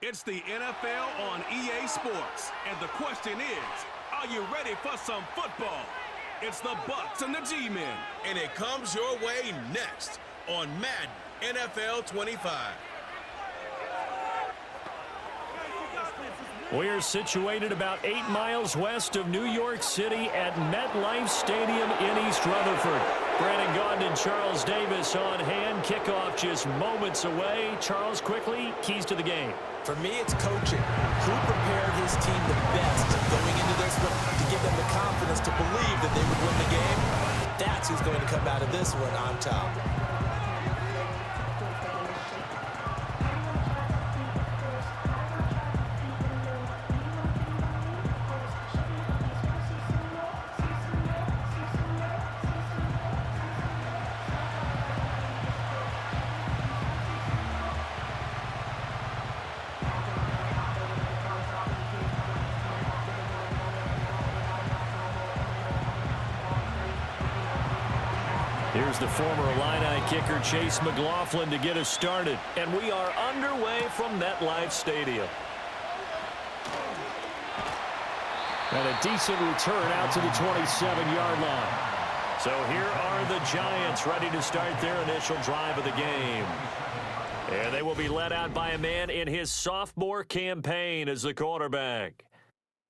It's the NFL on EA Sports, and the question is, are you ready for some football? It's the Bucs and the G-Men, and it comes your way next on Madden NFL 25. We're situated about 8 miles west of New York City at MetLife Stadium in East Rutherford. Brandon Gaudin and Charles Davis on hand. Kickoff just moments away. Charles, quickly, keys to the game. For me, it's coaching. Who prepared his team the best going into this one to give them the confidence to believe that they would win the game? That's who's going to come out of this one on top. Here's the former Illini kicker Chase McLaughlin to get us started. And we are underway from MetLife Stadium. And a decent return out to the 27-yard line. So here are the Giants ready to start their initial drive of the game. And they will be led out by a man in his sophomore campaign as the quarterback.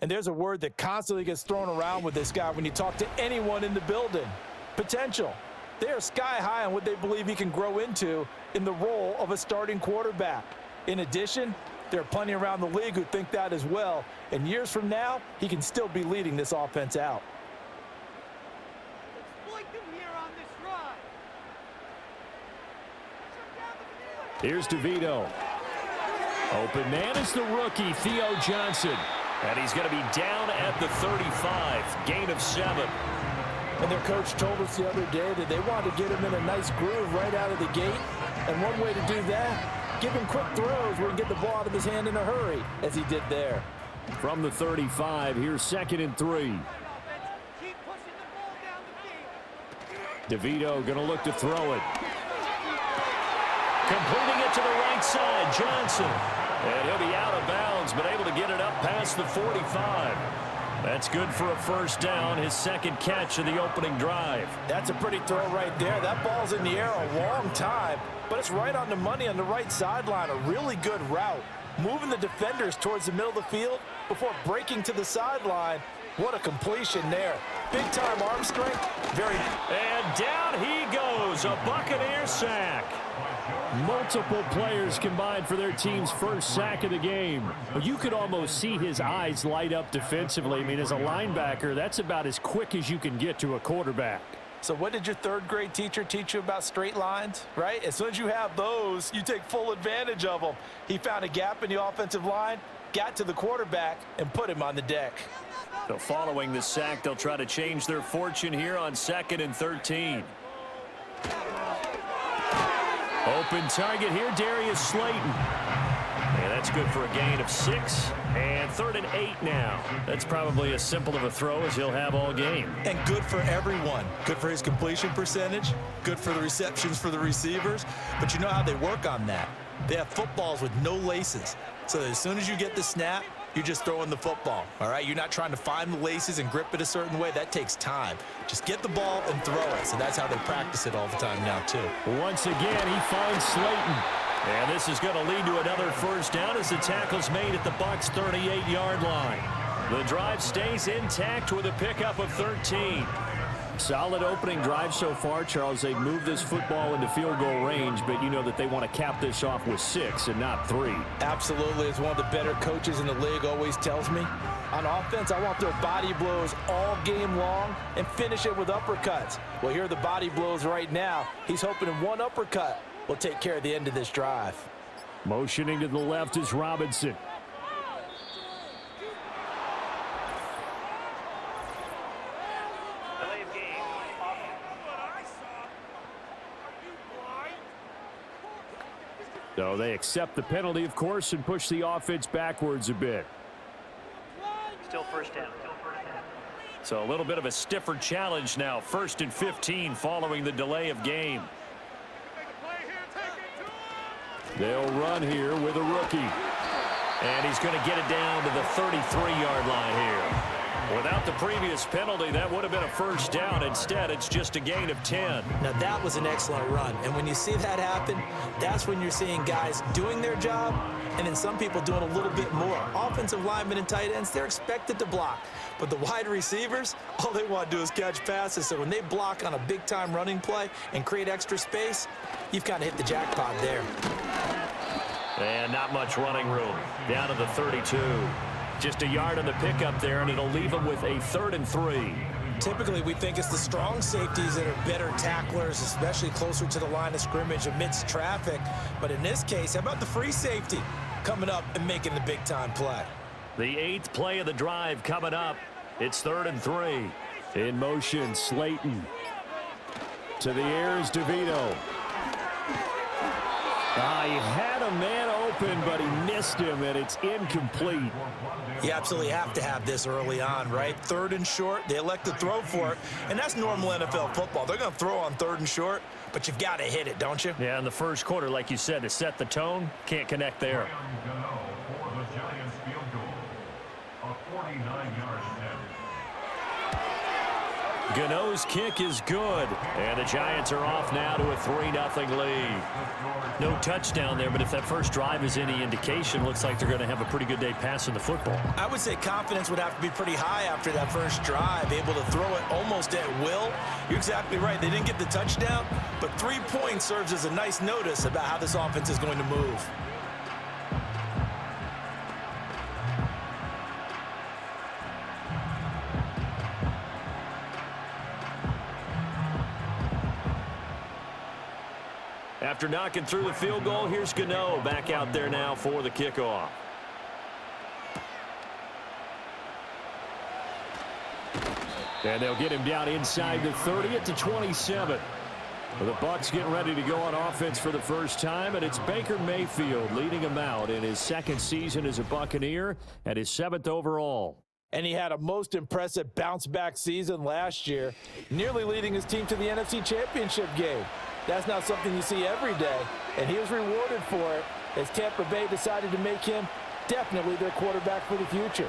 And there's a word that constantly gets thrown around with this guy when you talk to anyone in the building. Potential. They are sky high on what they believe he can grow into in the role of a starting quarterback. In addition, there are plenty around the league who think that as well. And years from now, he can still be leading this offense out. Here's DeVito. Open man is the rookie, Theo Johnson. And he's going to be down at the 35. Gain of 7. And their coach told us the other day that they wanted to get him in a nice groove right out of the gate. And one way to do that, give him quick throws where he can get the ball out of his hand in a hurry, as he did there. From the 35, here's 2nd and 3. DeVito going to look to throw it. Completing it to the right side, Johnson. And he'll be out of bounds, but able to get it up past the 45. That's good for a first down, his second catch of the opening drive. That's a pretty throw right there. That ball's in the air a long time, but it's right on the money on the right sideline. A really good route. Moving the defenders towards the middle of the field before breaking to the sideline. What a completion there. Big-time arm strength. And down he goes. A Buccaneer sack. Multiple players combined for their team's first sack of the game. You could almost see his eyes light up defensively. I mean, as a linebacker, that's about as quick as you can get to a quarterback. So what did your third-grade teacher teach you about straight lines, right? As soon as you have those, you take full advantage of them. He found a gap in the offensive line, got to the quarterback, and put him on the deck. So following the sack, they'll try to change their fortune here on 2nd and 13. Open target here, Darius Slayton. And that's good for a gain of 6. And 3rd and 8 now. That's probably as simple of a throw as he'll have all game. And good for everyone. Good for his completion percentage. Good for the receptions for the receivers. But you know how they work on that. They have footballs with no laces. So as soon as you get the snap, you're just throwing the football, all right? You're not trying to find the laces and grip it a certain way. That takes time. Just get the ball and throw it. So that's how they practice it all the time now, too. Once again, he finds Slayton. And this is going to lead to another first down as the tackle's made at the Bucs' 38-yard line. The drive stays intact with a pickup of 13. Solid opening drive so far, Charles. They've moved this football into field goal range, but you know that they want to cap this off with 6 and not 3. Absolutely. As one of the better coaches in the league always tells me, on offense, I want their body blows all game long and finish it with uppercuts. Well, here are the body blows right now. He's hoping one uppercut will take care of the end of this drive. Motioning to the left is Robinson. So they accept the penalty, of course, and push the offense backwards a bit. Still first down. So a little bit of a stiffer challenge now. 1st and 15 following the delay of game. They'll run here with a rookie. And he's going to get it down to the 33-yard line here. Without the previous penalty, that would have been a first down. Instead, it's just a gain of 10. Now, that was an excellent run. And when you see that happen, that's when you're seeing guys doing their job and then some people doing a little bit more. Offensive linemen and tight ends, they're expected to block. But the wide receivers, all they want to do is catch passes. So when they block on a big-time running play and create extra space, you've kind of hit the jackpot there. And not much running room. Down to the 32. Just a yard on the pickup there, and it'll leave them with a 3rd and 3. Typically, we think it's the strong safeties that are better tacklers, especially closer to the line of scrimmage amidst traffic. But in this case, how about the free safety coming up and making the big-time play? The 8th play of the drive coming up. It's 3rd and 3. In motion, Slayton. To the air is DeVito. He had a man open, but he missed him, and it's incomplete. You absolutely have to have this early on, right? 3rd and short, they elect to throw for it, and that's normal NFL football. They're going to throw on 3rd and short, but you've got to hit it, don't you? Yeah, in the first quarter, like you said, to set the tone, can't connect there. Gano's kick is good, and the Giants are off now to a 3-0 lead. No touchdown there, but if that first drive is any indication, looks like they're going to have a pretty good day passing the football. I would say confidence would have to be pretty high after that first drive, able to throw it almost at will. You're exactly right. They didn't get the touchdown, but 3 points serves as a nice notice about how this offense is going to move. After knocking through the field goal, here's Gano back out there now for the kickoff. And they'll get him down inside the 30 at the 27. Well, the Bucs getting ready to go on offense for the first time, and it's Baker Mayfield leading him out in his 2nd season as a Buccaneer and his 7th overall. And he had a most impressive bounce-back season last year, nearly leading his team to the NFC Championship game. That's not something you see every day, and he was rewarded for it as Tampa Bay decided to make him definitely their quarterback for the future.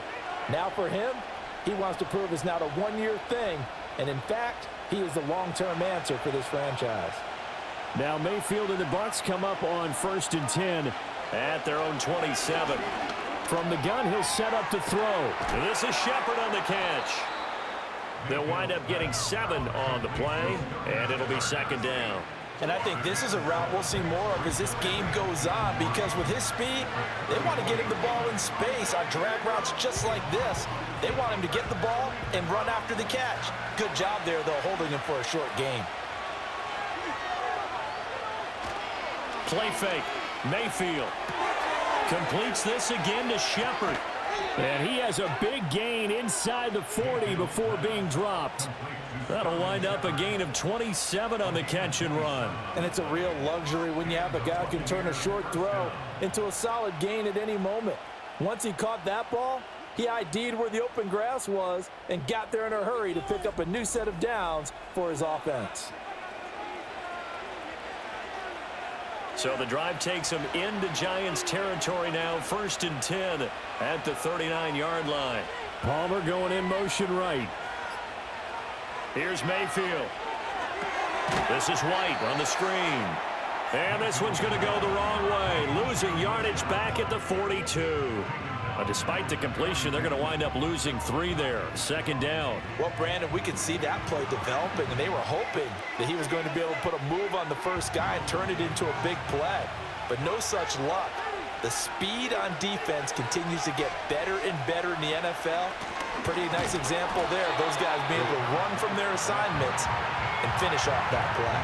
Now for him, he wants to prove it's not a one-year thing, and in fact, he is the long-term answer for this franchise. Now Mayfield and the Bucs come up on 1st and 10 at their own 27. From the gun, he'll set up to throw. This is Shepard on the catch. They'll wind up getting 7 on the play, and it'll be 2nd down. And I think this is a route we'll see more of as this game goes on, because with his speed, they want to get him the ball in space on drag routes just like this. They want him to get the ball and run after the catch. Good job there, though, holding him for a short gain. Play fake. Mayfield completes this again to Shepard. And he has a big gain inside the 40 before being dropped. That'll wind up a gain of 27 on the catch and run. And it's a real luxury when you have a guy who can turn a short throw into a solid gain at any moment. Once he caught that ball, he ID'd where the open grass was and got there in a hurry to pick up a new set of downs for his offense. So the drive takes him into Giants territory now. 1st and 10 at the 39-yard line. Palmer going in motion right. Here's Mayfield. This is White on the screen. And this one's going to go the wrong way. Losing yardage back at the 42. Despite the completion, they're going to wind up losing 3 there. 2nd down. Well, Brandon, we could see that play developing, and they were hoping that he was going to be able to put a move on the first guy and turn it into a big play. But no such luck. The speed on defense continues to get better and better in the NFL. Pretty nice example there of those guys being able to run from their assignments and finish off that play.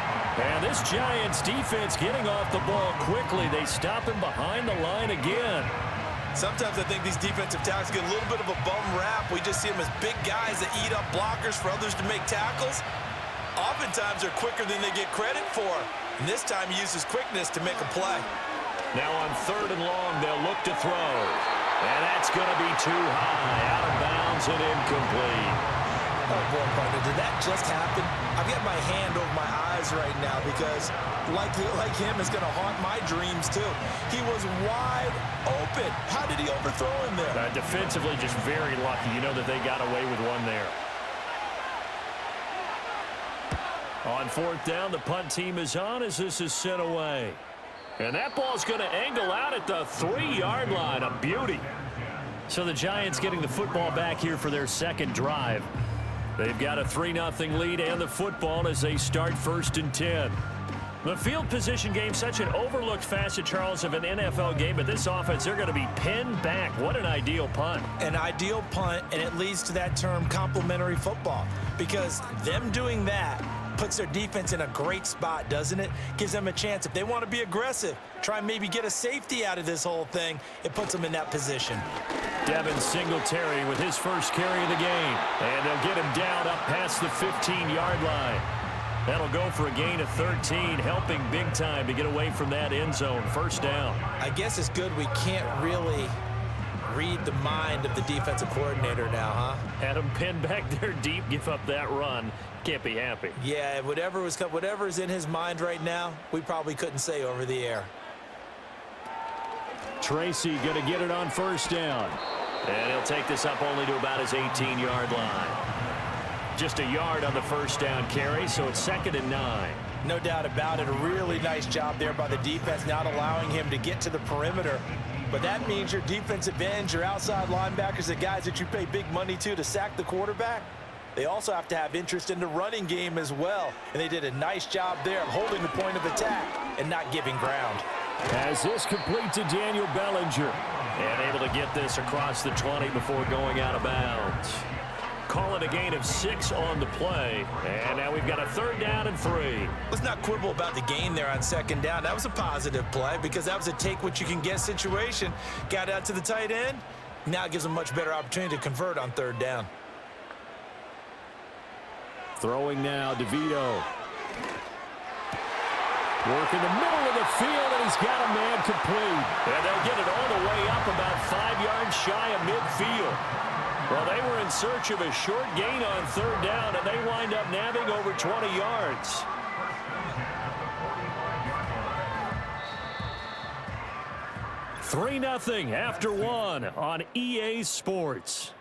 And this Giants defense getting off the ball quickly. They stop him behind the line again. Sometimes I think these defensive tackles get a little bit of a bum rap. We just see them as big guys that eat up blockers for others to make tackles. Oftentimes they're quicker than they get credit for. And this time he uses quickness to make a play. Now on 3rd and long, they'll look to throw. And that's going to be too high. Out of bounds and incomplete. Oh, boy, partner, did that just happen? I've got my hand over my eyes right now because like him is going to haunt my dreams too. He was wide open. How did he overthrow him there? Defensively, just very lucky. You know that they got away with one there. On fourth down, the punt team is on as this is sent away. And that ball's going to angle out at the 3-yard line. A beauty. So the Giants getting the football back here for their second drive. They've got a 3-0 lead and the football as they start 1st and 10. The field position game, such an overlooked facet, Charles, of an NFL game, but this offense, they're going to be pinned back. What an ideal punt. An ideal punt, and it leads to that term complementary football, because them doing that puts their defense in a great spot, doesn't it? Gives them a chance. If they want to be aggressive, try and maybe get a safety out of this whole thing, it puts them in that position. Devin Singletary with his first carry of the game. And they'll get him down up past the 15-yard line. That'll go for a gain of 13, helping big time to get away from that end zone. 1st down. I guess it's good we can't really read the mind of the defensive coordinator now, huh? Had him pinned back there deep, give up that run. Can't be happy. Yeah, whatever's in his mind right now, we probably couldn't say over the air. Tracy going to get it on 1st down. And he'll take this up only to about his 18-yard line. Just a yard on the 1st down carry, so it's 2nd and 9. No doubt about it. A really nice job there by the defense, not allowing him to get to the perimeter. But that means your defensive ends, your outside linebackers, the guys that you pay big money to sack the quarterback, they also have to have interest in the running game as well. And they did a nice job there of holding the point of attack and not giving ground. As this complete to Daniel Bellinger. And able to get this across the 20 before going out of bounds. Call it a gain of 6 on the play. And now we've got a 3rd down and 3. Let's not quibble about the gain there on 2nd down. That was a positive play because that was a take-what-you-can-get situation. Got out to the tight end. Now it gives them a much better opportunity to convert on 3rd down. Throwing now, DeVito. Work in the middle of the field, and he's got a man complete. And they'll get it all the way up about 5 yards shy of midfield. Well, they were in search of a short gain on 3rd down, and they wind up nabbing over 20 yards. $3-0 after 1 on EA Sports.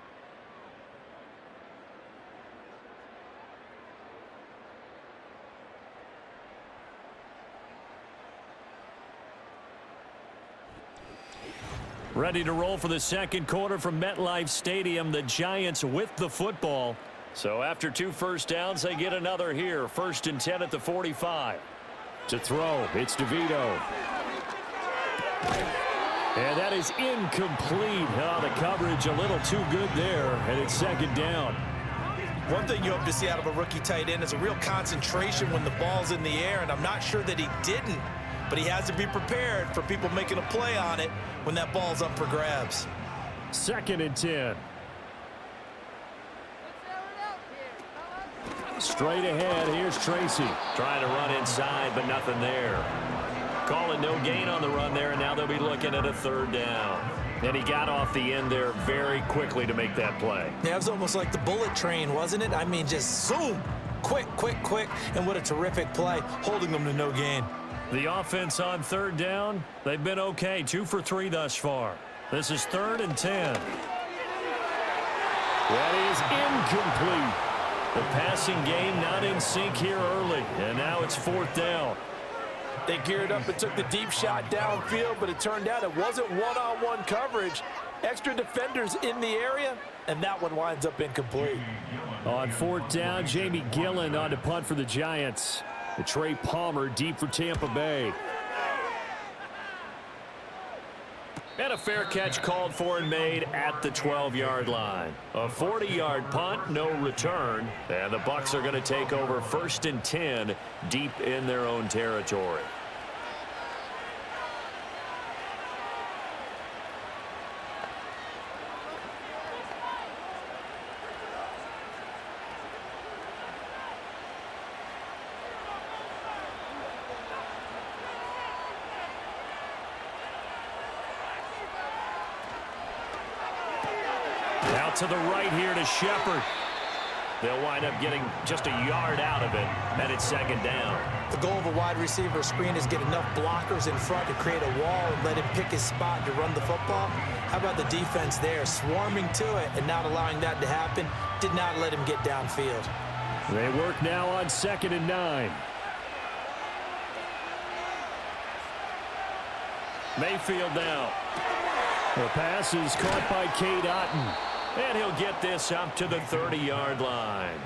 Ready to roll for the second quarter from MetLife Stadium. The Giants with the football. So after 2 first downs, they get another here. 1st and 10 at the 45. To throw, it's DeVito. And that is incomplete. Oh, the coverage a little too good there, and it's 2nd down. One thing you hope to see out of a rookie tight end is a real concentration when the ball's in the air, and I'm not sure that he didn't. But he has to be prepared for people making a play on it when that ball's up for grabs. 2nd and 10. Straight ahead, here's Tracy. Trying to run inside, but nothing there. Calling no gain on the run there, and now they'll be looking at a 3rd down. And he got off the end there very quickly to make that play. Yeah, it was almost like the bullet train, wasn't it? I mean, just zoom. Quick, quick, quick. And what a terrific play, holding them to no gain. The offense on 3rd down, they've been okay. 2 for 3 thus far. This is 3rd and 10. That is incomplete. The passing game not in sync here early, and now it's 4th down. They geared up and took the deep shot downfield, but it turned out it wasn't one-on-one coverage. Extra defenders in the area, and that one winds up incomplete. On 4th down, Jamie Gillen on to punt for the Giants. The Trey Palmer deep for Tampa Bay. And a fair catch called for and made at the 12-yard line. A 40-yard punt, no return. And the Bucs are going to take over 1st and 10 deep in their own territory. Out to the right here to Shepard. They'll wind up getting just a yard out of it, and it's second down. The goal of a wide receiver screen is get enough blockers in front to create a wall and let him pick his spot to run the football. How about the defense there, swarming to it and not allowing that to happen? Did not let him get downfield. They work now on 2nd and 9. Mayfield now. The pass is caught by Cade Otton. And he'll get this up to the 30-yard line.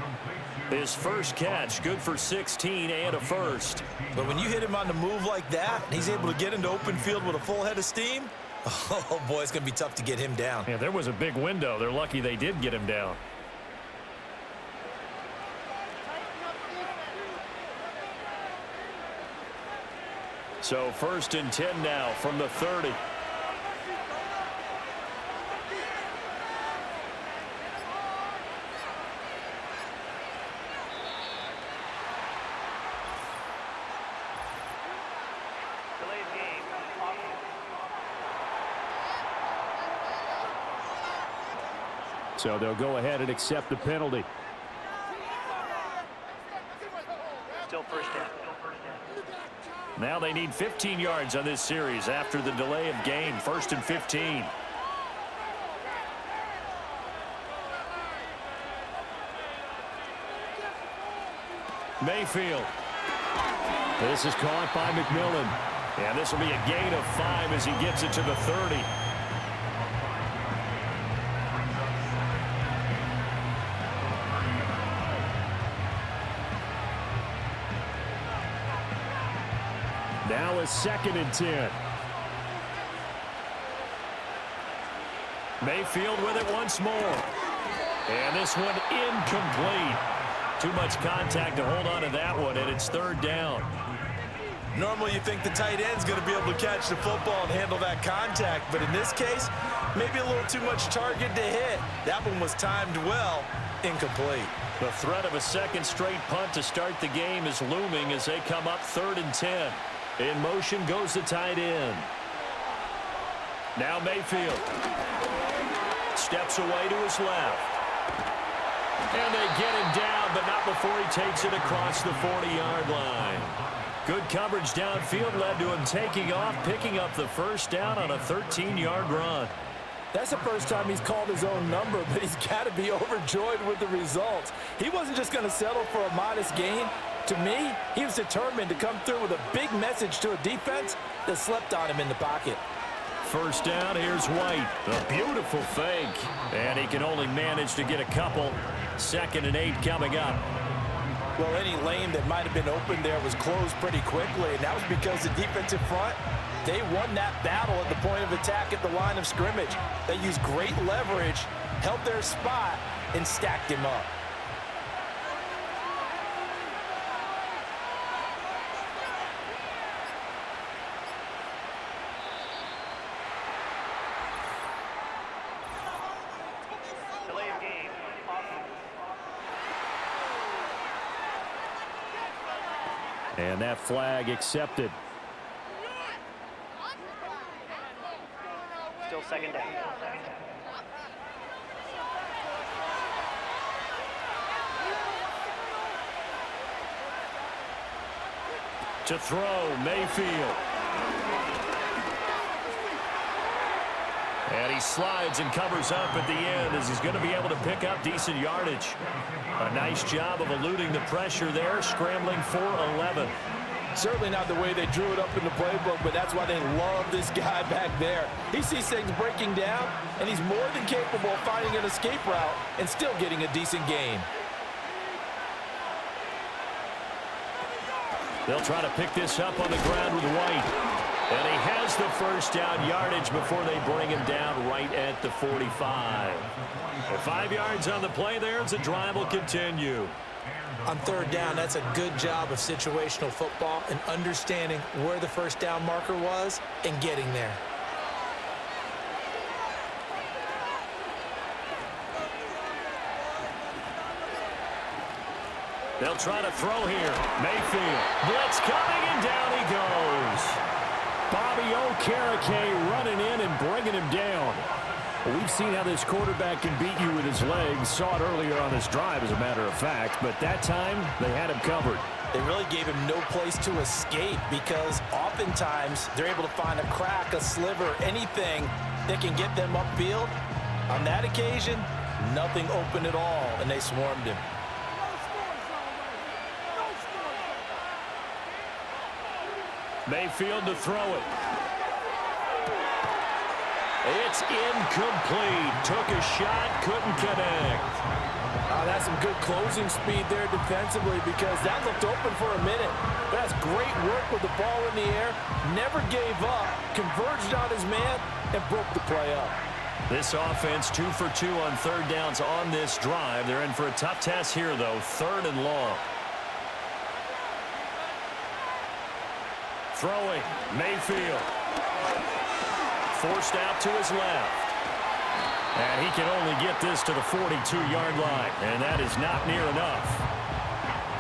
His first catch, good for 16 and a first. But when you hit him on the move like that, and he's able to get into open field with a full head of steam, oh, boy, it's going to be tough to get him down. Yeah, there was a big window. They're lucky they did get him down. So 1st and 10 now from the 30. So they'll go ahead and accept the penalty. Still first down. Now they need 15 yards on this series after the delay of game. 1st and 15. Mayfield. This is caught by McMillan. And this will be a gain of 5 as he gets it to the 30. Now a 2nd and 10. Mayfield with it once more. And this one incomplete. Too much contact to hold on to that one, and it's 3rd down. Normally you think the tight end's going to be able to catch the football and handle that contact, but in this case, maybe a little too much target to hit. That one was timed well, incomplete. The threat of a 2nd straight punt to start the game is looming as they come up 3rd and 10. In motion goes the tight end. Now Mayfield. Steps away to his left. And they get him down, but not before he takes it across the 40-yard line. Good coverage downfield led to him taking off, picking up the 1st down on a 13-yard run. That's the first time he's called his own number, but he's got to be overjoyed with the results. He wasn't just going to settle for a modest gain. To me, he was determined to come through with a big message to a defense that slept on him in the pocket. 1st down, here's White. A beautiful fake. And he can only manage to get a couple. 2nd and 8 coming up. Well, any lane that might have been open there was closed pretty quickly, and that was because the defensive front, they won that battle at the point of attack at the line of scrimmage. They used great leverage, held their spot, and stacked him up. And that flag accepted. Still 2nd down. To throw, Mayfield. And he slides and covers up at the end as he's going to be able to pick up decent yardage. A nice job of eluding the pressure there, scrambling for 11. Certainly not the way they drew it up in the playbook, but that's why they love this guy back there. He sees things breaking down, and he's more than capable of finding an escape route and still getting a decent gain. They'll try to pick this up on the ground with White. And he has the 1st down yardage before they bring him down right at the 45. 5 yards on the play there as the drive will continue. On 3rd down, that's a good job of situational football and understanding where the 1st down marker was and getting there. They'll try to throw here. Mayfield. Blitz coming, and down he goes. Bobby Okereke running in and bringing him down. Well, we've seen how this quarterback can beat you with his legs. Saw it earlier on this drive, as a matter of fact. But that time, they had him covered. They really gave him no place to escape because oftentimes they're able to find a crack, a sliver, anything that can get them upfield. On that occasion, nothing open at all, and they swarmed him. Mayfield to throw it. It's incomplete. Took a shot, couldn't connect. That's some good closing speed there defensively because that looked open for a minute. But that's great work with the ball in the air. Never gave up, converged on his man, and broke the play up. This offense 2 for 2 on third downs on this drive. They're in for a tough test here, though. 3rd and long. Throwing, Mayfield. Forced out to his left. And he can only get this to the 42-yard line, and that is not near enough.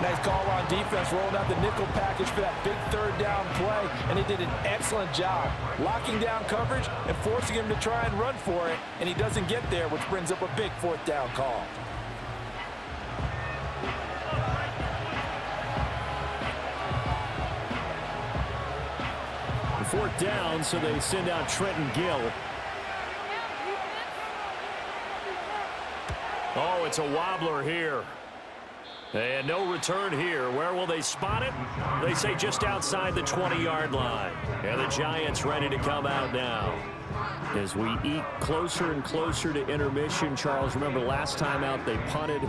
Nice call on defense, rolling out the nickel package for that big 3rd down play, and he did an excellent job locking down coverage and forcing him to try and run for it, and he doesn't get there, which brings up a big 4th down call. The 4th down, so they send out Trenton Gill. Oh, it's a wobbler here. And no return here. Where will they spot it? They say just outside the 20-yard line. And the Giants ready to come out now. As we eat closer and closer to intermission, Charles, remember last time out they punted.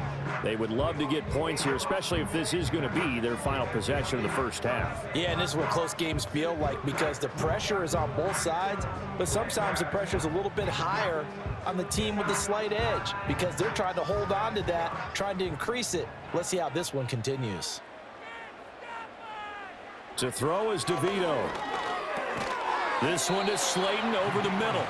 They would love to get points here, especially if this is going to be their final possession of the first half. Yeah, and this is what close games feel like because the pressure is on both sides, but sometimes the pressure is a little bit higher on the team with the slight edge because they're trying to hold on to that, trying to increase it. Let's see how this one continues. To throw is DeVito. This one to Slayton over the middle.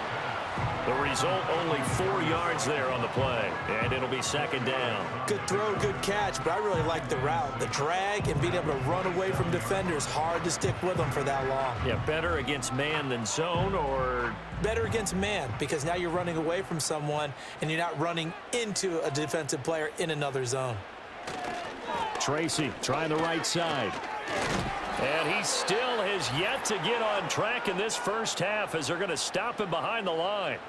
The result, only 4 yards there on the play, and it'll be 2nd down. Good throw, good catch, but I really like the route. The drag and being able to run away from defenders, hard to stick with them for that long. Yeah, better against man than zone, or? Better against man, because now you're running away from someone, and you're not running into a defensive player in another zone. Tracy trying the right side. And he still has yet to get on track in this first half as they're going to stop him behind the line.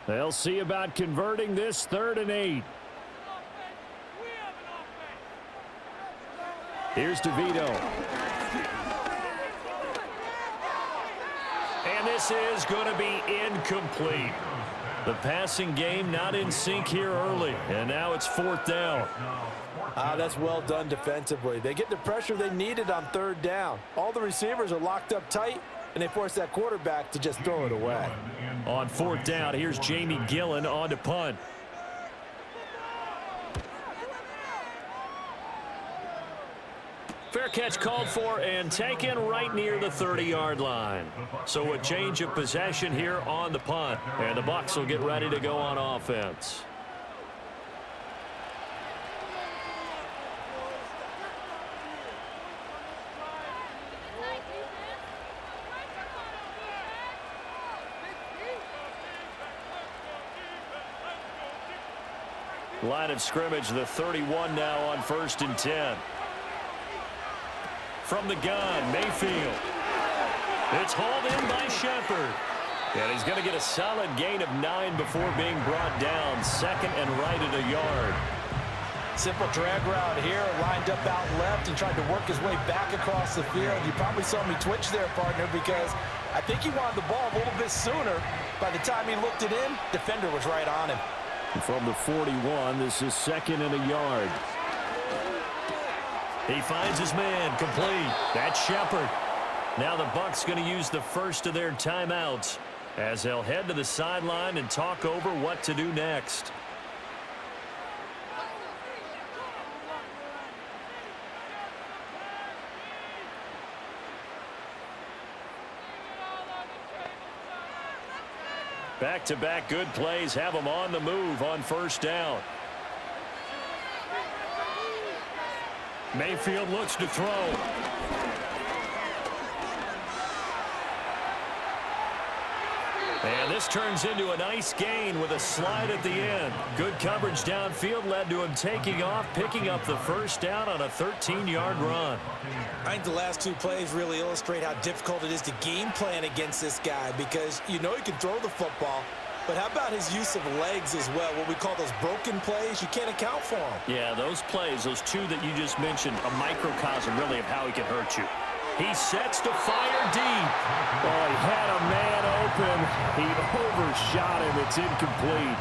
They'll see about converting this 3rd and 8. Here's DeVito. And this is going to be incomplete. The passing game not in sync here early, and now it's 4th down. That's well done defensively. They get the pressure they needed on 3rd down. All the receivers are locked up tight, and they force that quarterback to just throw it away. On 4th down, here's Jamie Gillen on to punt. Fair catch called for and taken right near the 30-yard line. So a change of possession here on the punt. And the Bucs will get ready to go on offense. Line of scrimmage, the 31 now on 1st and 10. From the gun, Mayfield. It's hauled in by Shepard. And he's going to get a solid gain of 9 before being brought down. 2nd and right at a yard. Simple drag route here, lined up out left and tried to work his way back across the field. You probably saw me twitch there, partner, because I think he wanted the ball a little bit sooner. By the time he looked it in, defender was right on him. From the 41, this is 2nd and a yard. He finds his man, complete. That's Shepard. Now the Bucs going to use the first of their timeouts as they'll head to the sideline and talk over what to do next. Back-to-back good plays have them on the move on 1st down. Mayfield looks to throw. And this turns into a nice gain with a slide at the end. Good coverage downfield led to him taking off, picking up the first down on a 13-yard run. I think the last two plays really illustrate how difficult it is to game plan against this guy, because you know he can throw the football, but how about his use of legs as well? What we call those broken plays, you can't account for them. Yeah, those plays, those two that you just mentioned, a microcosm really of how he can hurt you. He sets to fire deep. Oh, he had a man open. He overshot him. It's incomplete.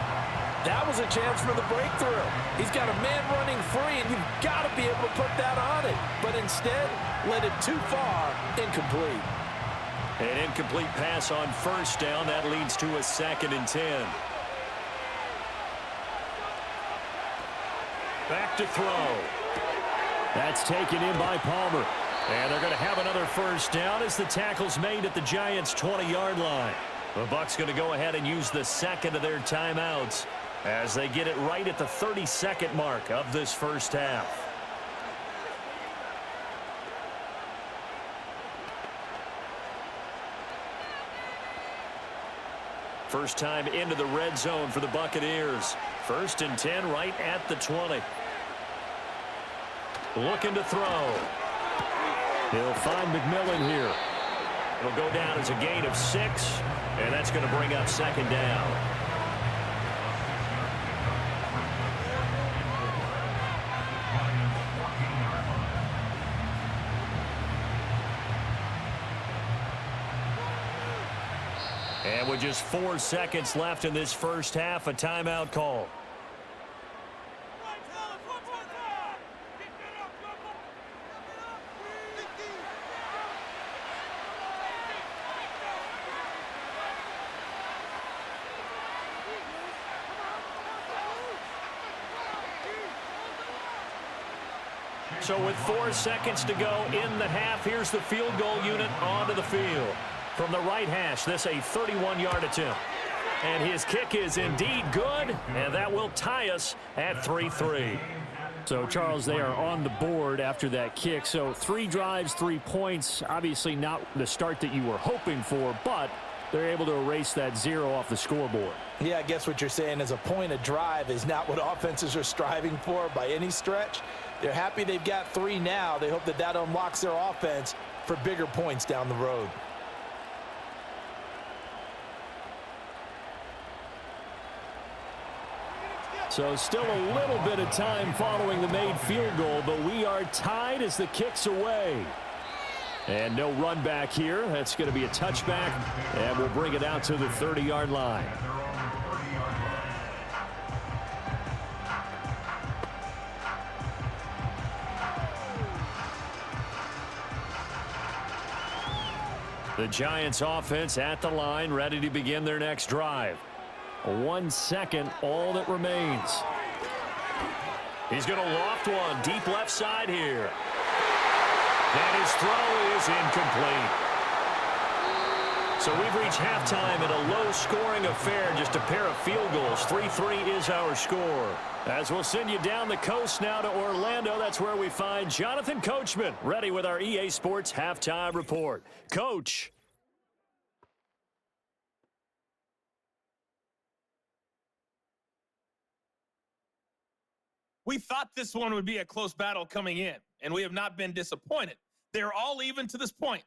That was a chance for the breakthrough. He's got a man running free, and you've got to be able to put that on it. But instead, led it too far, incomplete. An incomplete pass on first down. That leads to a 2nd and 10. Back to throw. That's taken in by Palmer. And they're going to have another first down as the tackle's made at the Giants' 20-yard line. The Bucs going to go ahead and use the second of their timeouts as they get it right at the 30-second mark of this first half. First time into the red zone for the Buccaneers. 1st and 10 right at the 20. Looking to throw. He'll find McMillan here. It'll go down as a gain of 6, and that's going to bring up 2nd down. And with just 4 seconds left in this first half, a timeout call. So with 4 seconds to go in the half, here's the field goal unit onto the field. From the right hash, this a 31-yard attempt. And his kick is indeed good, and that will tie us at 3-3. So, Charles, they are on the board after that kick. So 3 drives, 3 points. Obviously not the start that you were hoping for, but they're able to erase that 0 off the scoreboard. Yeah, I guess what you're saying is a point a drive is not what offenses are striving for by any stretch. They're happy they've got 3 now. They hope that that unlocks their offense for bigger points down the road. So still a little bit of time following the made field goal, but we are tied as the kick's away. And no run back here. That's going to be a touchback, and we'll bring it out to the 30-yard line. The Giants offense at the line, ready to begin their next drive. 1 second, all that remains. He's going to loft one deep left side here. And his throw is incomplete. So we've reached halftime in a low-scoring affair, just a pair of field goals. 3-3 is our score. As we'll send you down the coast now to Orlando, that's where we find Jonathan Coachman, ready with our EA Sports Halftime Report. Coach. We thought this one would be a close battle coming in, and we have not been disappointed. They're all even to this point.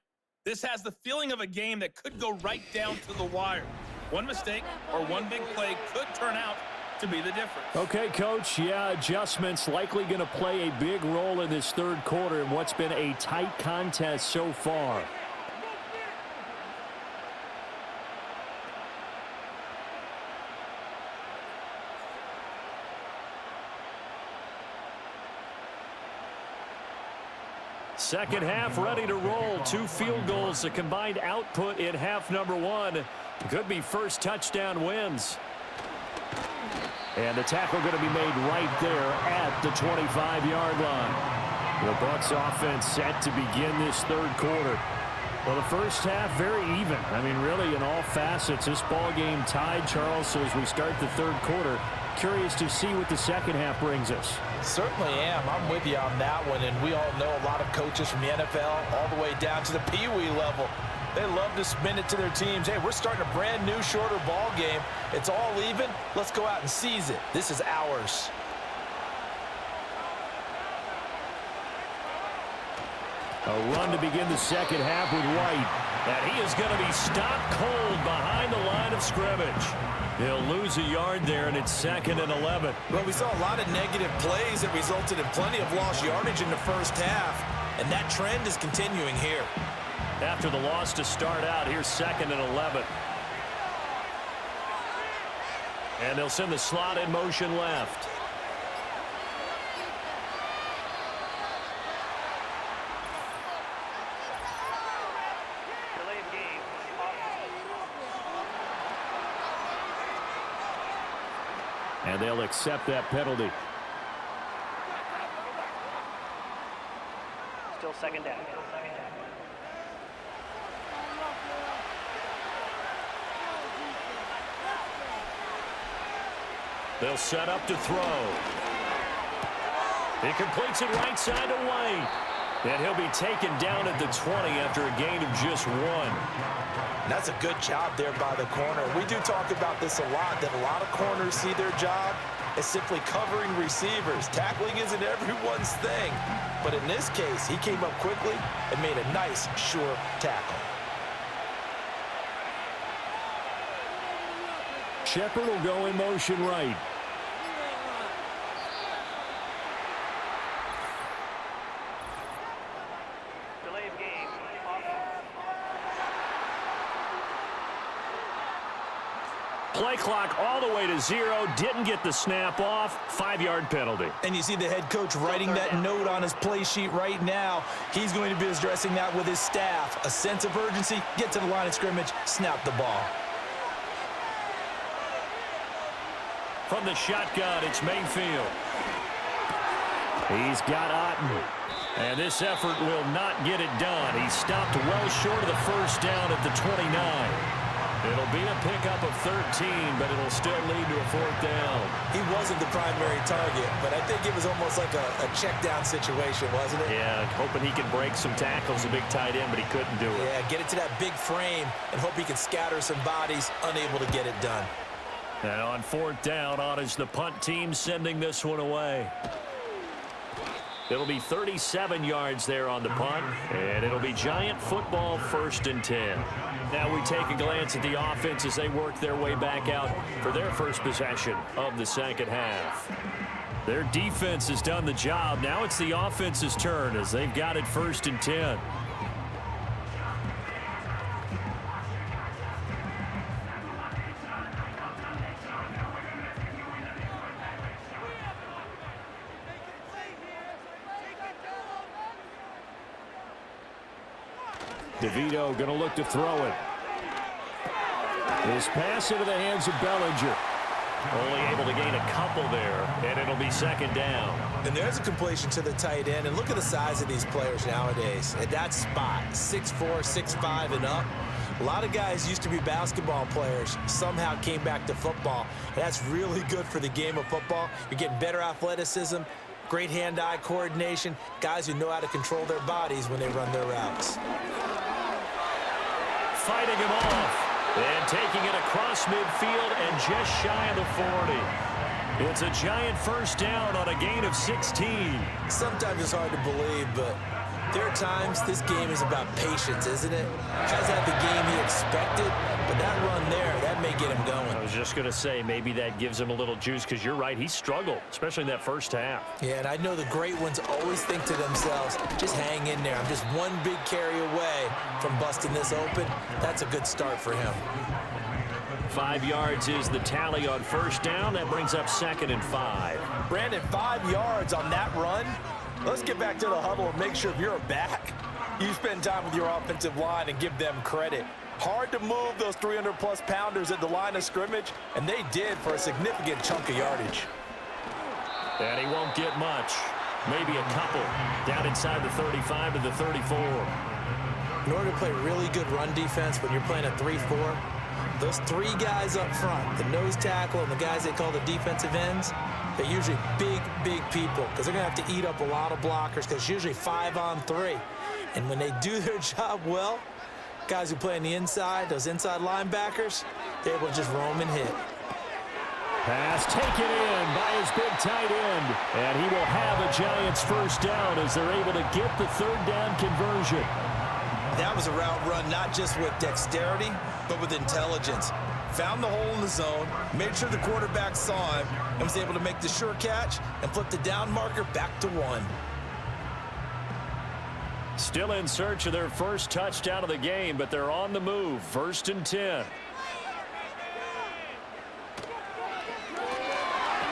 This has the feeling of a game that could go right down to the wire. One mistake or one big play could turn out to be the difference. Okay, Coach, yeah, adjustments likely going to play a big role in this third quarter in what's been a tight contest so far. Second half ready to roll. 2 field goals, a combined output in half number 1. Could be first touchdown wins. And the tackle going to be made right there at the 25-yard line. The Bucs offense set to begin this third quarter. Well, the first half very even. I mean, really in all facets, this ball game tied, Charles. So as we start the third quarter, Curious to see what the second half brings us. Certainly am. I'm with you on that one, and we all know a lot of coaches from the NFL all the way down to the Pee-wee level. They love to spin it to their teams. Hey, we're starting a brand new, shorter ball game. It's all even. Let's go out and seize it. This is ours. A run to begin the second half with White. And he is going to be stopped cold behind the line of scrimmage. He'll lose a yard there, and it's 2nd and 11. Well, we saw a lot of negative plays that resulted in plenty of lost yardage in the first half, and that trend is continuing here. After the loss to start out, here's 2nd and 11. And they'll send the slot in motion left. Delay of game. And they'll accept that penalty. Still second down. They'll set up to throw. He completes it right side to White. And he'll be taken down at the 20 after a gain of just 1. That's a good job there by the corner. We do talk about this a lot, that a lot of corners see their job as simply covering receivers. Tackling isn't everyone's thing. But in this case, he came up quickly and made a nice, sure tackle. Shepard will go in motion right. Delay of game. Play clock all the way to 0. Didn't get the snap off. 5-yard penalty. And you see the head coach writing that note on his play sheet right now. He's going to be addressing that with his staff. A sense of urgency, get to the line of scrimmage, snap the ball. From the shotgun, it's Mayfield. He's got Otten. And this effort will not get it done. He stopped well short of the first down at the 29. It'll be a pickup of 13, but it'll still lead to a 4th down. He wasn't the primary target, but I think it was almost like a check down situation, wasn't it? Yeah, hoping he can break some tackles, a big tight end, but he couldn't do it. Yeah, get it to that big frame and hope he can scatter some bodies, unable to get it done. And on 4th down, on is the punt team sending this one away. It'll be 37 yards there on the punt, and it'll be Giant football 1st and 10. Now we take a glance at the offense as they work their way back out for their first possession of the second half. Their defense has done the job. Now it's the offense's turn as they've got it 1st and 10. DeVito going to look to throw it. His pass into the hands of Bellinger. Only able to gain a couple there, and it'll be 2nd down. And there's a completion to the tight end, and look at the size of these players nowadays. At that spot, 6'4", 6'5", and up. A lot of guys used to be basketball players, somehow came back to football. And that's really good for the game of football. You're getting better athleticism, great hand-eye coordination, guys who know how to control their bodies when they run their routes. Fighting him off. And taking it across midfield and just shy of the 40. It's a Giant 1st down on a gain of 16. Sometimes it's hard to believe, but there are times this game is about patience, isn't it? Has had the game he expected, but that run there, that may get him going. I was just going to say, maybe that gives him a little juice, because you're right, he struggled, especially in that first half. Yeah, and I know the great ones always think to themselves, just hang in there. I'm just one big carry away from busting this open. That's a good start for him. 5 yards is the tally on 1st down. That brings up 2nd and 5. Brandon, 5 yards on that run. Let's get back to the huddle and make sure if you're a back, you spend time with your offensive line and give them credit. Hard to move those 300-plus pounders at the line of scrimmage, and they did for a significant chunk of yardage. And he won't get much. Maybe a couple. Down inside the 35 to the 34. In order to play really good run defense when you're playing a 3-4, Those three guys up front, the nose tackle and the guys they call the defensive ends, they're usually big, big people because they're going to have to eat up a lot of blockers because it's usually 5-on-3. And when they do their job well, guys who play on the inside, those inside linebackers, they're able to just roam and hit. Pass taken in by his big tight end. And he will have a Giants first down as they're able to get the third down conversion. That was a route run not just with dexterity, but with intelligence. Found the hole in the zone, made sure the quarterback saw him, and was able to make the sure catch and flip the down marker back to 1. Still in search of their first touchdown of the game, but they're on the move. 1st and 10.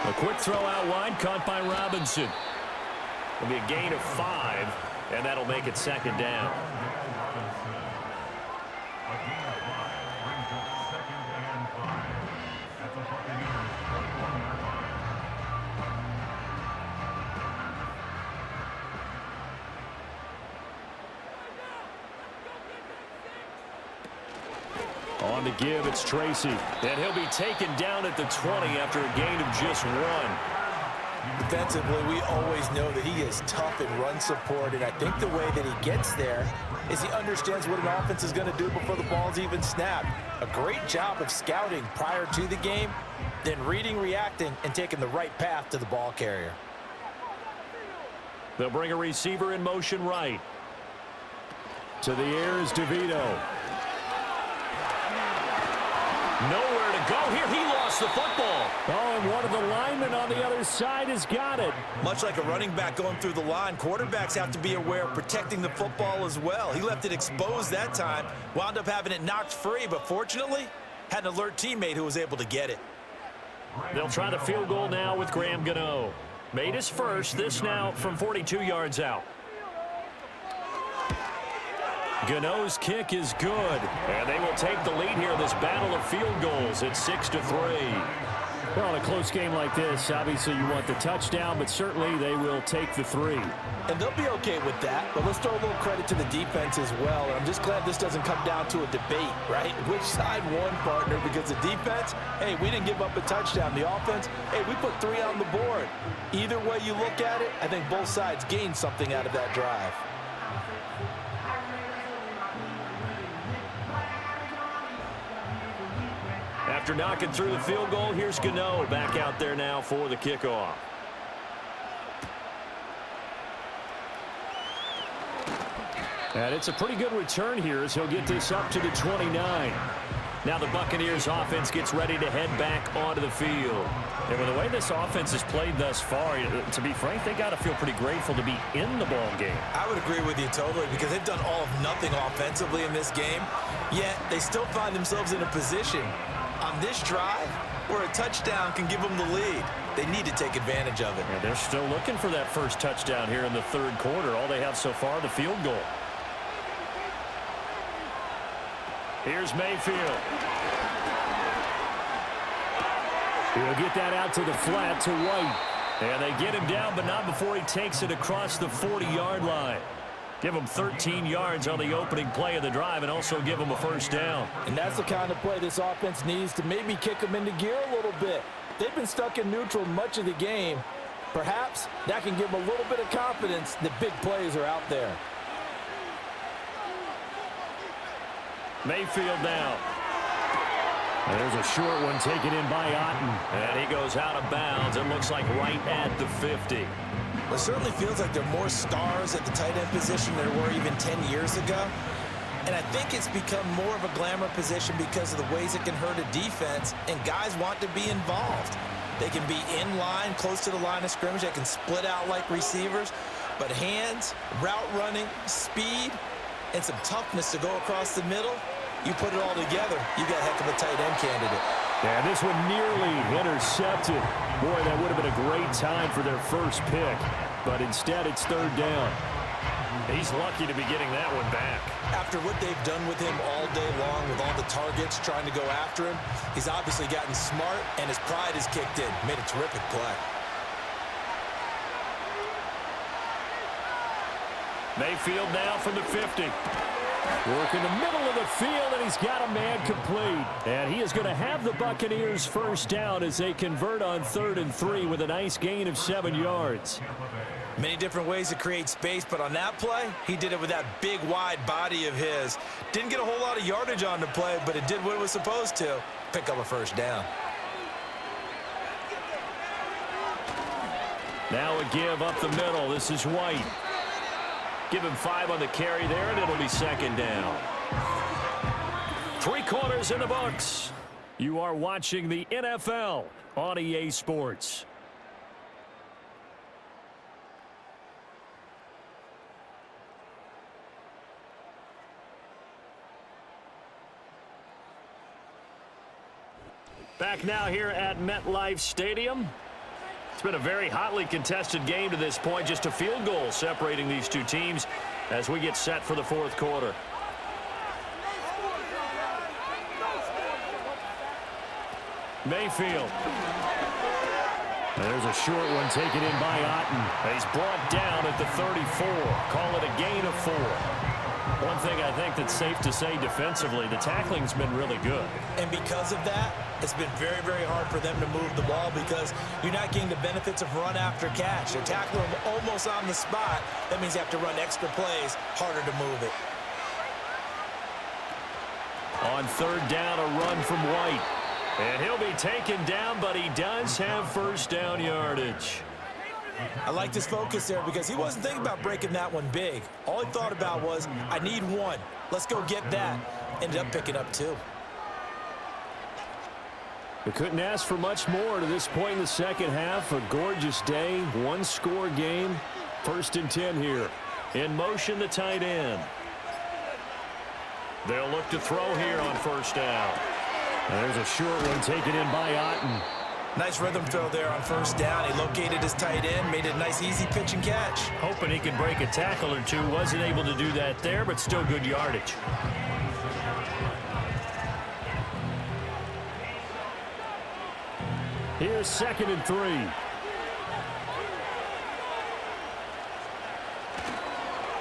A quick throw out wide, caught by Robinson. It'll be a gain of 5, and that'll make it 2nd down. On the give, it's Tracy. And he'll be taken down at the 20 after a gain of just 1. Defensively, we always know that he is tough in run support, and I think the way that he gets there is he understands what an offense is going to do before the ball's even snapped. A great job of scouting prior to the game, then reading, reacting, and taking the right path to the ball carrier. They'll bring a receiver in motion right. To the air is DeVito. Nowhere to go here. He lost the football. Oh, and one of the linemen on the other side has got it. Much like a running back going through the line, quarterbacks have to be aware of protecting the football as well. He left it exposed that time, wound up having it knocked free, but fortunately, had an alert teammate who was able to get it. They'll try the field goal now with Graham Gano. Made his first, this now from 42 yards out. Gano's kick is good, and they will take the lead here in this battle of field goals. It's 6-3. Well, in a close game like this, obviously you want the touchdown, but certainly they will take the 3. And they'll be okay with that, but let's throw a little credit to the defense as well. And I'm just glad this doesn't come down to a debate, right? Which side won, partner? Because the defense, hey, we didn't give up a touchdown. The offense, hey, we put 3 on the board. Either way you look at it, I think both sides gained something out of that drive. After knocking through the field goal, here's Gano back out there now for the kickoff. And it's a pretty good return here as he'll get this up to the 29. Now the Buccaneers offense gets ready to head back onto the field. And with the way this offense has played thus far, to be frank, they got to feel pretty grateful to be in the ball game. I would agree with you totally because they've done all of nothing offensively in this game, yet they still find themselves in a position on this drive where a touchdown can give them the lead. They need to take advantage of it. And they're still looking for that first touchdown here in the third quarter. All they have so far, the field goal. Here's Mayfield. He'll get that out to the flat to White. And they get him down, but not before he takes it across the 40-yard line. Give him 13 yards on the opening play of the drive and also give him a first down. And that's the kind of play this offense needs to maybe kick them into gear a little bit. They've been stuck in neutral much of the game. Perhaps that can give them a little bit of confidence that big plays are out there. Mayfield now. There's a short one taken in by Otten. And he goes out of bounds. It looks like right at the 50. It certainly feels like there are more stars at the tight end position than there were even 10 years ago. And I think it's become more of a glamour position because of the ways it can hurt a defense, and guys want to be involved. They can be in line, close to the line of scrimmage. They can split out like receivers. But hands, route running, speed, and some toughness to go across the middle, you put it all together, you got a heck of a tight end candidate. Yeah, this one nearly intercepted. Boy, that would have been a great time for their first pick. But instead, it's third down. He's lucky to be getting that one back. After what they've done with him all day long with all the targets trying to go after him, he's obviously gotten smart, and his pride has kicked in. Made a terrific play. Mayfield now from the 50. Working the middle of the field, and he's got a man complete. And he is going to have the Buccaneers first down as they convert on 3rd and 3 with a nice gain of 7 yards. Many different ways to create space, but on that play, he did it with that big, wide body of his. Didn't get a whole lot of yardage on the play, but it did what it was supposed to. Pick up a first down. Now a give up the middle. This is White. Give him 5 on the carry there, and it'll be 2nd down. 3 quarters in the books. You are watching the NFL on EA Sports. Back now here at MetLife Stadium. It's been a very hotly contested game to this point. Just a field goal separating these two teams as we get set for the 4th quarter. Mayfield. There's a short one taken in by Otten. He's brought down at the 34. Call it a gain of 4. One thing I think that's safe to say defensively, the tackling's been really good. And because of that, it's been very, very hard for them to move the ball because you're not getting the benefits of run after catch. They're tackling them almost on the spot. That means you have to run extra plays, harder to move it. On 3rd down, a run from White. And he'll be taken down, but he does have first down yardage. I like this focus there because he wasn't thinking about breaking that one big. All he thought about was, I need 1. Let's go get that. Ended up picking up 2. We couldn't ask for much more to this point in the second half. A gorgeous day, 1-score game. 1st and 10 here. In motion, the tight end. They'll look to throw here on 1st down. There's a short one taken in by Otten. Nice rhythm throw there on 1st down. He located his tight end, made it a nice, easy pitch and catch. Hoping he could break a tackle or two. Wasn't able to do that there, but still good yardage. Here's 2nd and 3.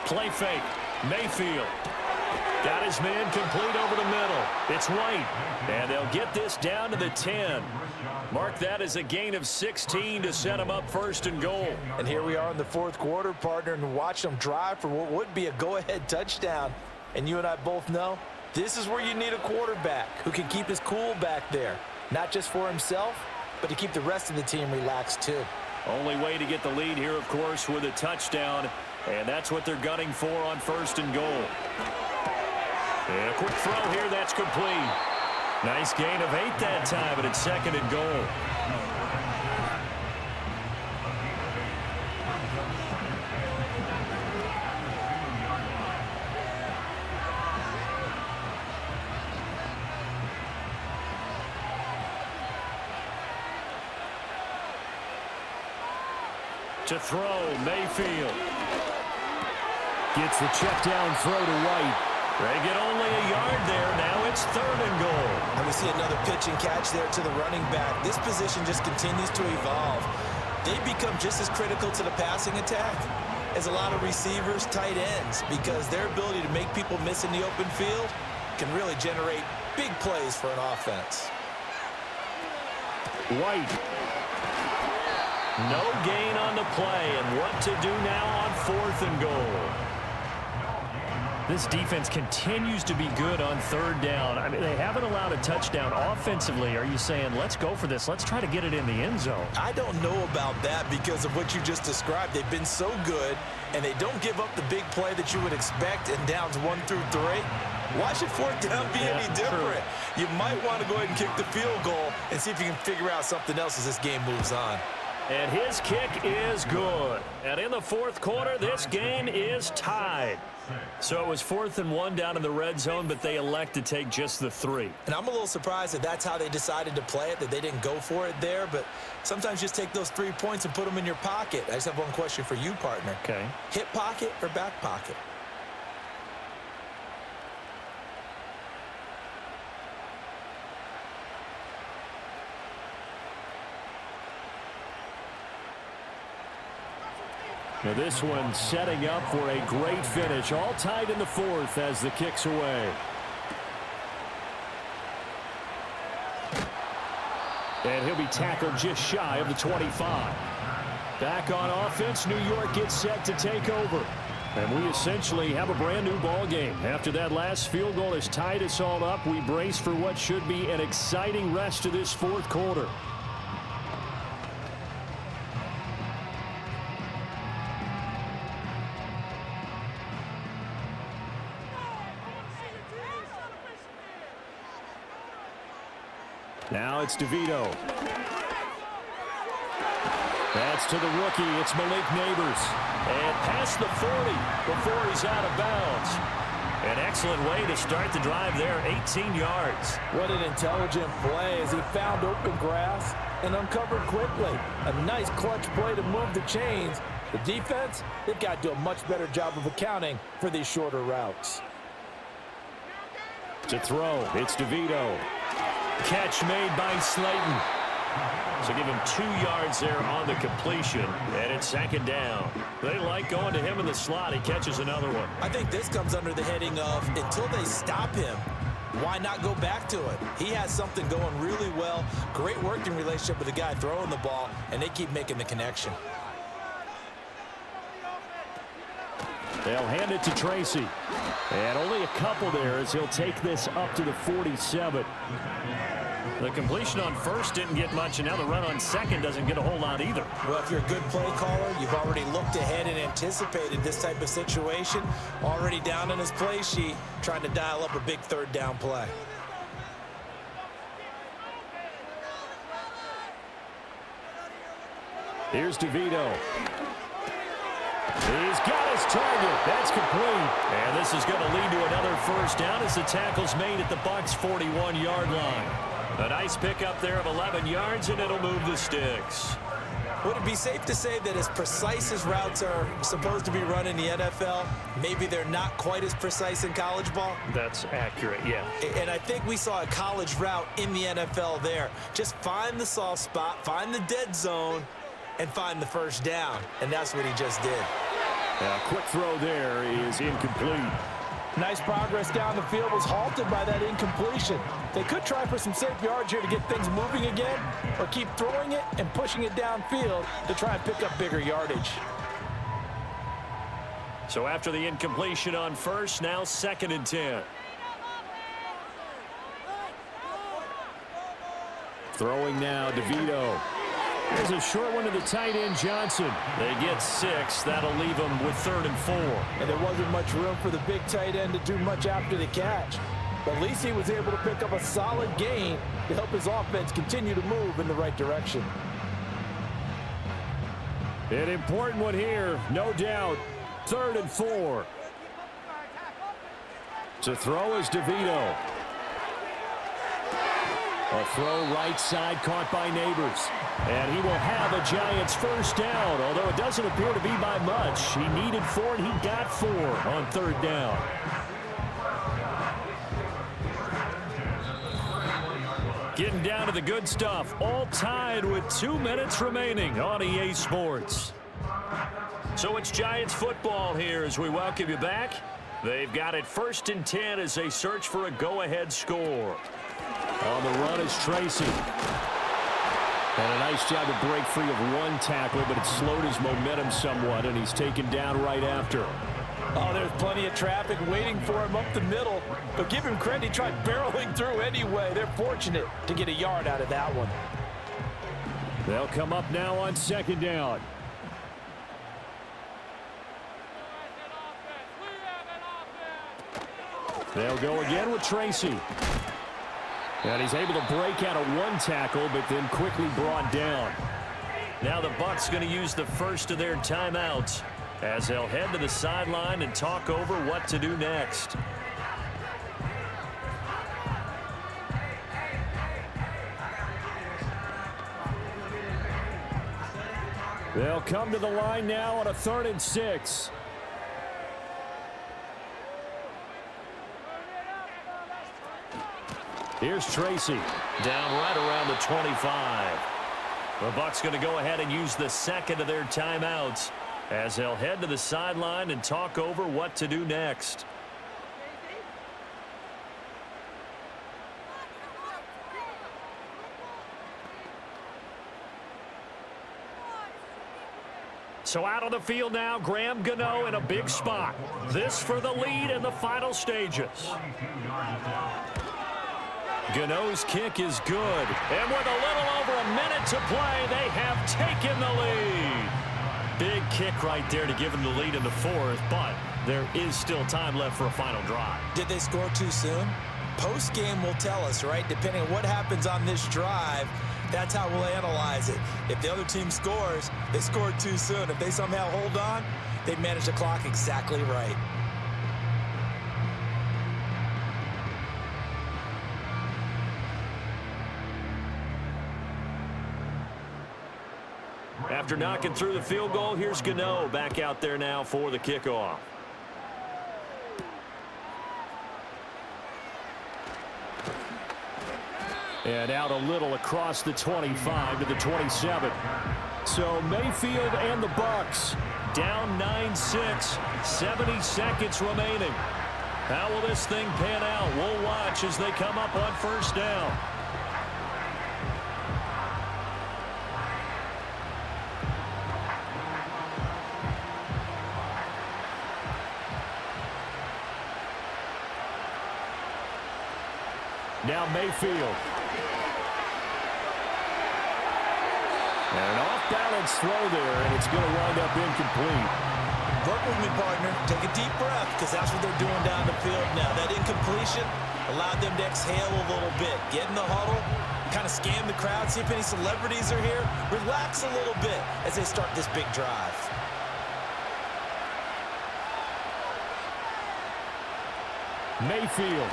Play fake. Mayfield. Got his man complete over the middle. It's White. And they'll get this down to the 10. Mark that as a gain of 16 to set him up 1st and goal. And here we are in the 4th quarter, partner, and watch them drive for what would be a go-ahead touchdown. And you and I both know this is where you need a quarterback who can keep his cool back there. Not just for himself, but to keep the rest of the team relaxed too. Only way to get the lead here, of course, with a touchdown. And that's what they're gunning for on 1st and goal. And a quick throw here, that's complete. Nice gain of 8 that time, but it's 2nd and goal. To throw, Mayfield. Gets the check down throw to White. They get only a yard there. Now it's 3rd and goal. And we see another pitch and catch there to the running back. This position just continues to evolve. They become just as critical to the passing attack as a lot of receivers, tight ends, because their ability to make people miss in the open field can really generate big plays for an offense. White. No gain on the play, and what to do now on 4th and goal. This defense continues to be good on 3rd down. I mean, they haven't allowed a touchdown offensively. Are you saying, let's go for this? Let's try to get it in the end zone. I don't know about that because of what you just described. They've been so good, and they don't give up the big play that you would expect in downs 1 through 3. Why should 4th down be any different? You might want to go ahead and kick the field goal and see if you can figure out something else as this game moves on. And his kick is good. And in the 4th quarter, this game is tied. So it was 4th and 1 down in the red zone, but they elect to take just the 3. And I'm a little surprised that that's how they decided to play it, that they didn't go for it there. But sometimes just take those 3 points and put them in your pocket. I just have one question for you, partner. Okay. Hip pocket or back pocket? Now this one setting up for a great finish. All tied in the fourth as the kick's away. And he'll be tackled just shy of the 25. Back on offense, New York gets set to take over. And we essentially have a brand new ball game. After that last field goal has tied us all up, we brace for what should be an exciting rest of this fourth quarter. Now it's DeVito. That's to the rookie. It's Malik Neighbors. And past the 40 before he's out of bounds. An excellent way to start the drive there, 18 yards. What an intelligent play as he found open grass and uncovered quickly. A nice clutch play to move the chains. The defense, they've got to do a much better job of accounting for these shorter routes. To throw, it's DeVito. Catch made by Slayton. So give him 2 yards there on the completion, and it's second down. They like going to him in the slot. He catches another one. I think this comes under the heading of until they stop him, why not go back to it? He has something going really well. Great working relationship with the guy throwing the ball, and they keep making the connection. They'll hand it to Tracy. And only a couple there as he'll take this up to the 47. The completion on first didn't get much, and now the run on second doesn't get a whole lot either. Well, if you're a good play caller, you've already looked ahead and anticipated this type of situation. Already down in his play sheet, trying to dial up a big third down play. Here's DeVito. He's got his target. That's complete. And this is going to lead to another first down as the tackle's made at the Bucs' 41-yard line. A nice pickup there of 11 yards, and it'll move the sticks. Would it be safe to say that as precise as routes are supposed to be run in the NFL, maybe they're not quite as precise in college ball? That's accurate, yeah. And I think we saw a college route in the NFL there. Just find the soft spot, find the dead zone, and find the first down. And that's what he just did. A quick throw there is incomplete. Nice progress down the field was halted by that incompletion. They could try for some safe yards here to get things moving again, or keep throwing it and pushing it downfield to try and pick up bigger yardage. So after the incompletion on first, now 2nd and 10. Throwing now, DeVito. There's a short one to the tight end, Johnson. They get 6. That'll leave them with 3rd and 4. And there wasn't much room for the big tight end to do much after the catch. But at least he was able to pick up a solid gain to help his offense continue to move in the right direction. An important one here, no doubt. 3rd and 4. To throw is DeVito. A throw right side caught by Neighbors. And he will have a Giants first down, although it doesn't appear to be by much. He needed 4, and he got 4 on 3rd down. Getting down to the good stuff, all tied with 2 minutes remaining on EA Sports. So it's Giants football here as we welcome you back. They've got it 1st and 10 as they search for a go-ahead score. On the run is Tracy. And a nice job to break free of one tackle, but it slowed his momentum somewhat, and he's taken down right after. Oh, there's plenty of traffic waiting for him up the middle. But give him credit, he tried barreling through anyway. They're fortunate to get a yard out of that one. They'll come up now on 2nd down. They'll go again with Tracy. And he's able to break out of one tackle, but then quickly brought down. Now the Bucs going to use the first of their timeouts as they'll head to the sideline and talk over what to do next. They'll come to the line now on a 3rd and 6. Here's Tracy. Down right around the 25. The Bucs going to go ahead and use the 2nd of their timeouts as they'll head to the sideline and talk over what to do next. So out on the field now, Graham Gano in a big spot. This for the lead in the final stages. Gano's kick is good. And with a little over a minute to play, they have taken the lead. Big kick right there to give them the lead in the fourth, but there is still time left for a final drive. Did they score too soon? Post-game will tell us, right? Depending on what happens on this drive, that's how we'll analyze it. If the other team scores, they scored too soon. If they somehow hold on, they manage the clock exactly right. After knocking through the field goal, here's Gano back out there now for the kickoff. And out a little across the 25 to the 27. So Mayfield and the Bucks Down 9-6, 70 seconds remaining. How will this thing pan out? We'll watch as they come up on first down. Now Mayfield. And an off-balance throw there, and it's going to wind up incomplete. Work with me, partner. Take a deep breath, because that's what they're doing down the field now. That incompletion allowed them to exhale a little bit. Get in the huddle, kind of scan the crowd, see if any celebrities are here. Relax a little bit as they start this big drive. Mayfield.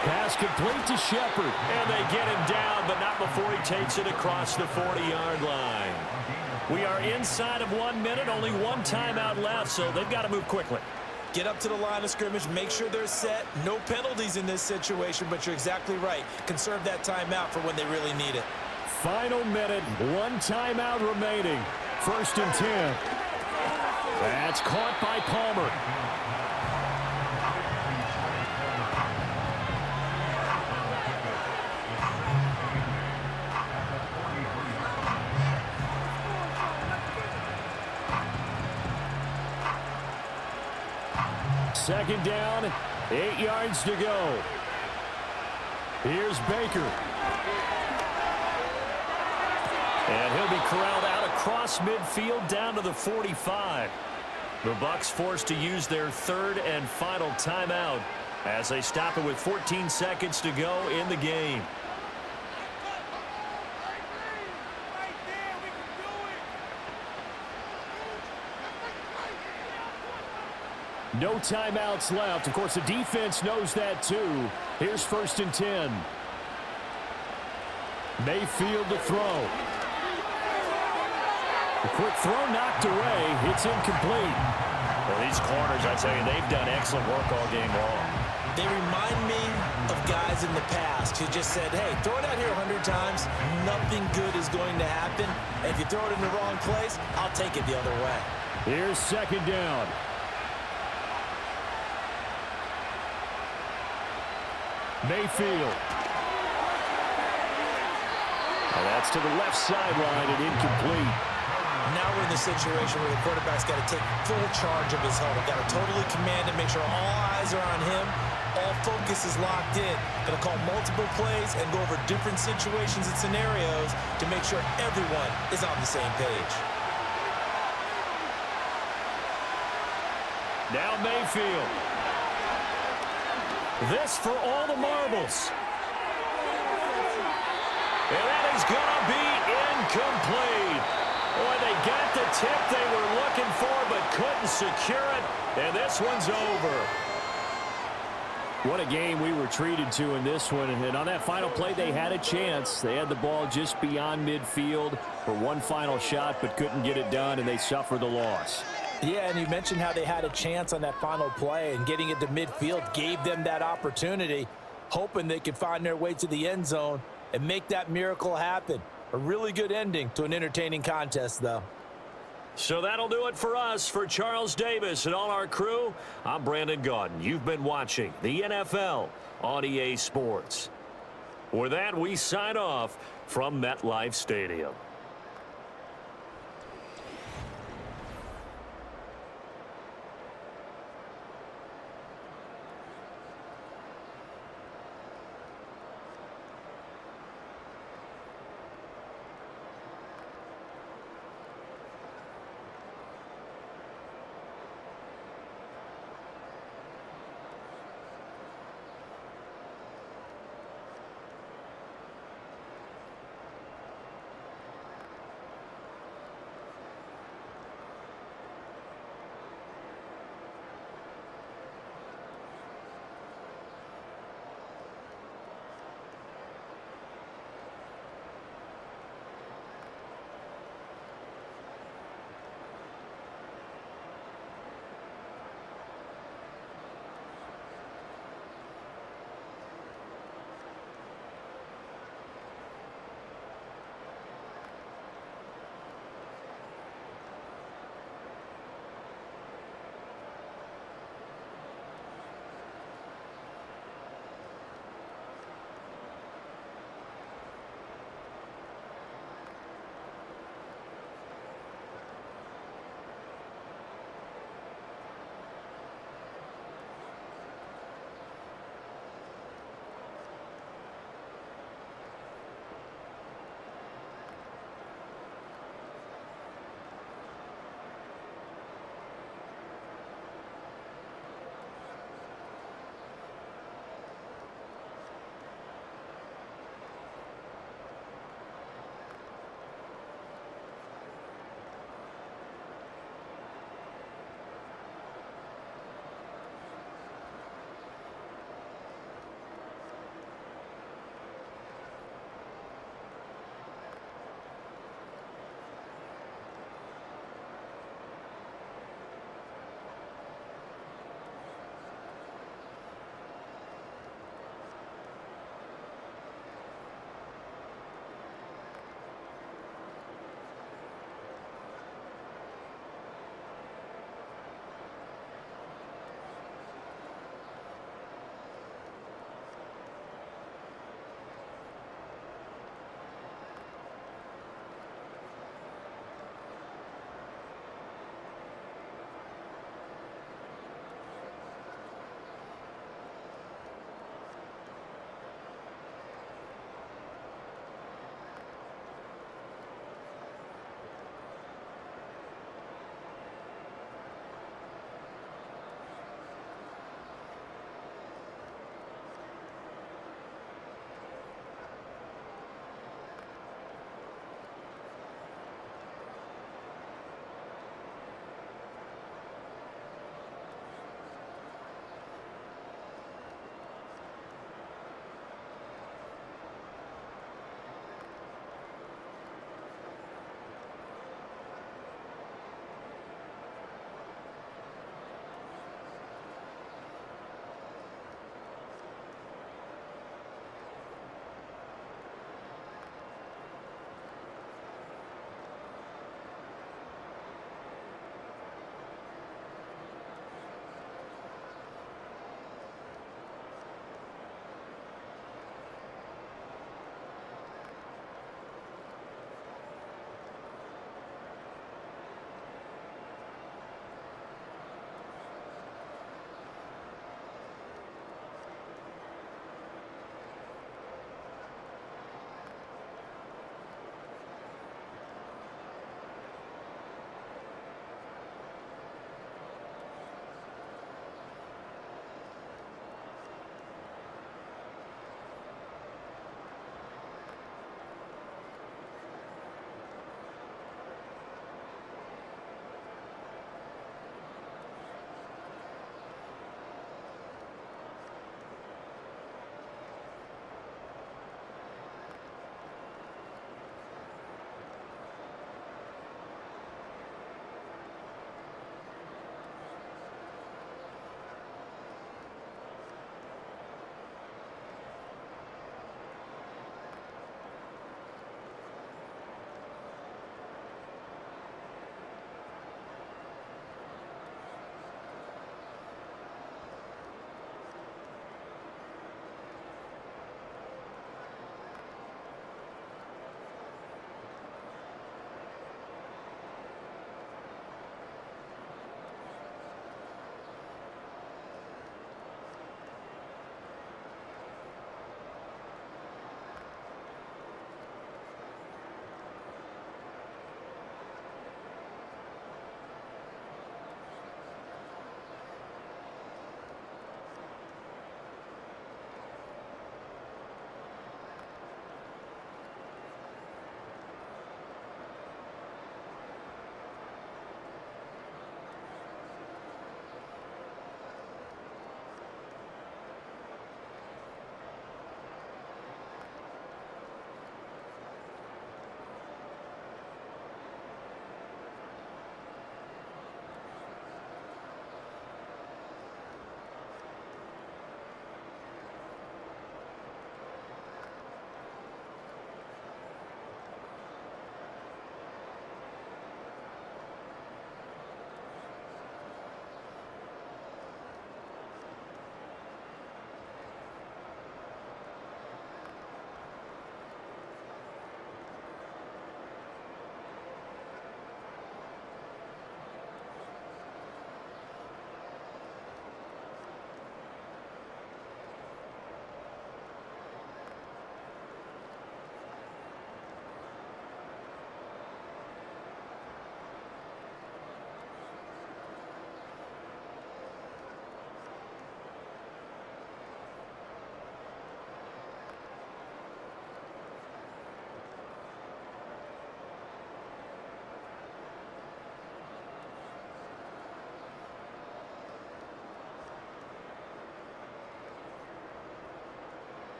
Pass complete to Shepard. And they get him down, but not before he takes it across the 40-yard line. We are inside of 1 minute, only one timeout left, so they've got to move quickly. Get up to the line of scrimmage, make sure they're set. No penalties in this situation, but you're exactly right. Conserve that timeout for when they really need it. Final minute, one timeout remaining. 1st and 10. That's caught by Palmer. Second down, 8 yards to go. Here's Baker. And he'll be corralled out across midfield down to the 45. The Bucs forced to use their third and final timeout as they stop it with 14 seconds to go in the game. No timeouts left. Of course, the defense knows that too. Here's 1st and 10. Mayfield to throw. The quick throw knocked away. It's incomplete. Well, these corners, I tell you, they've done excellent work all game long. They remind me of guys in the past who just said, hey, throw it out here 100 times. Nothing good is going to happen. And if you throw it in the wrong place, I'll take it the other way. Here's 2nd down. Mayfield. And that's to the left sideline and incomplete. Now we're in the situation where the quarterback's got to take full charge of his huddle. Got to totally command and make sure all eyes are on him. All focus is locked in. Got to call multiple plays and go over different situations and scenarios to make sure everyone is on the same page. Now Mayfield. This for all the marbles. And that is going to be incomplete. Boy, they got the tip they were looking for but couldn't secure it. And this one's over. What a game we were treated to in this one. And on that final play, they had a chance. They had the ball just beyond midfield for one final shot but couldn't get it done, and they suffered the loss. Yeah, and you mentioned how they had a chance on that final play, and getting it to midfield gave them that opportunity, hoping they could find their way to the end zone and make that miracle happen. A really good ending to an entertaining contest, though. So that'll do it for us. For Charles Davis and all our crew, I'm Brandon Gaudin. You've been watching the NFL on EA Sports. With that, we sign off from MetLife Stadium.